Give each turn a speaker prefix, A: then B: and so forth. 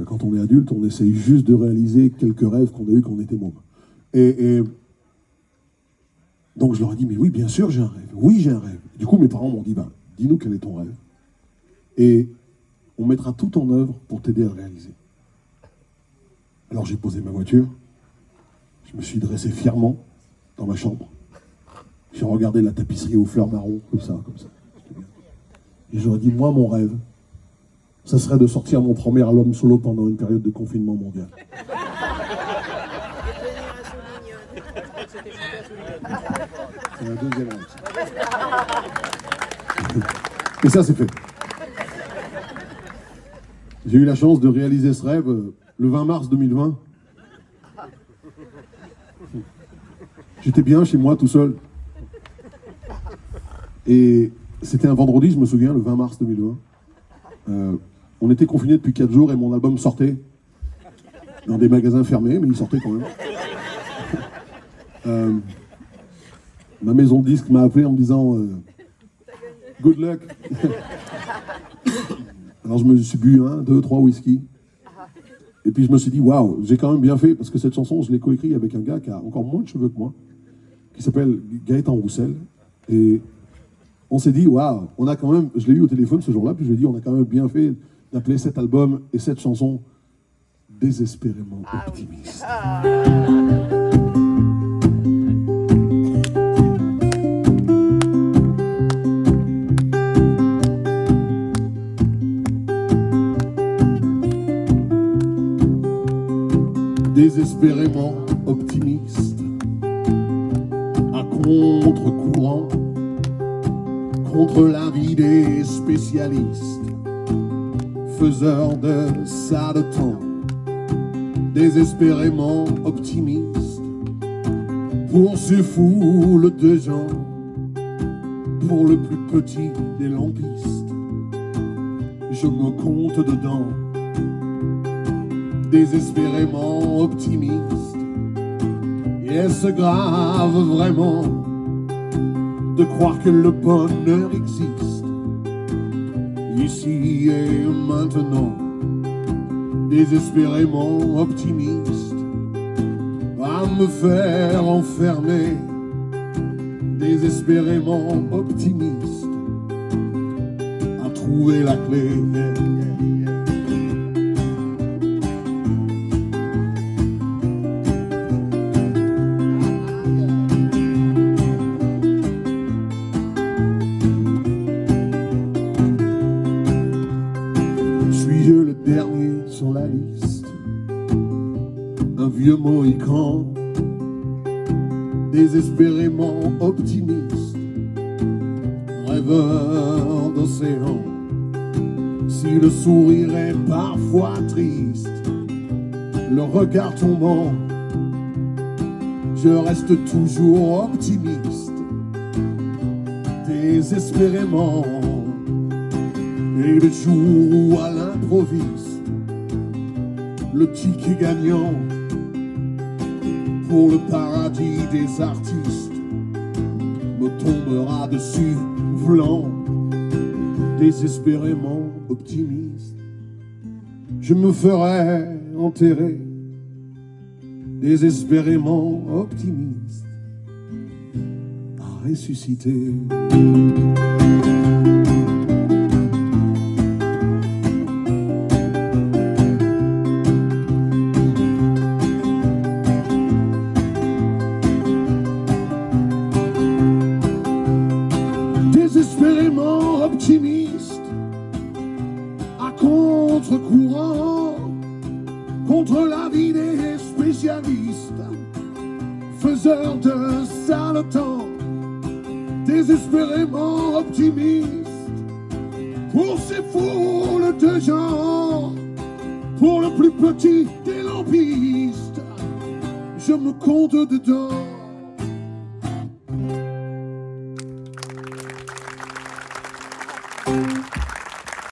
A: Quand on est adulte, on essaye juste de réaliser quelques rêves qu'on a eus quand on était môme. Et donc je leur ai dit, mais oui, bien sûr, j'ai un rêve. Oui, j'ai un rêve. Du coup, mes parents m'ont dit, bah, dis-nous quel est ton rêve. Et on mettra tout en œuvre pour t'aider à le réaliser. Alors j'ai posé ma voiture, je me suis dressé fièrement dans ma chambre. J'ai regardé la tapisserie aux fleurs marron, comme ça. Et j'aurais dit, moi, mon rêve, ça serait de sortir mon premier album solo pendant une période de confinement mondial. C'est la deuxième rêve. Et ça, c'est fait. J'ai eu la chance de réaliser ce rêve le 20 mars 2020. J'étais bien chez moi, tout seul. Et c'était un vendredi, je me souviens, le 20 mars 2020. On était confinés depuis 4 jours et mon album sortait dans des magasins fermés, mais il sortait quand même. Ma maison de disque m'a appelé en me disant good luck. Alors je me suis bu 1, 2, 3 whisky. Et puis je me suis dit, waouh, j'ai quand même bien fait, parce que cette chanson, je l'ai coécrite avec un gars qui a encore moins de cheveux que moi, qui s'appelle Gaëtan Roussel. Et on s'est dit, waouh, on a quand même, je l'ai eu au téléphone ce jour-là, puis je lui ai dit, on a quand même bien fait d'appeler cet album et cette chanson Désespérément optimiste. Désespérément optimiste, à contre-courant, contre l'avis des spécialistes, faiseurs de ça de temps, désespérément optimiste, pour ces foules de gens, pour le plus petit des lampistes, je me compte dedans. Désespérément optimiste. Et est-ce grave vraiment de croire que le bonheur existe ici et maintenant? Désespérément optimiste à me faire enfermer. Désespérément optimiste à trouver la clé. Suis-je le dernier sur la liste? Un vieux mohican, désespérément optimiste, rêveur d'océan. Si le sourire est parfois triste, le regard tombant, je reste toujours optimiste, désespérément. Et le jour où à l'improviste, le ticket gagnant pour le paradis des artistes me tombera dessus, voulant, désespérément optimiste, je me ferai enterrer, désespérément optimiste, à ressusciter. Désespérément optimiste, à contre-courant, contre l'avis des spécialistes, faiseurs de ça le temps, désespérément optimiste, pour ces foules de gens, pour le plus petit des lampistes, je me compte dedans.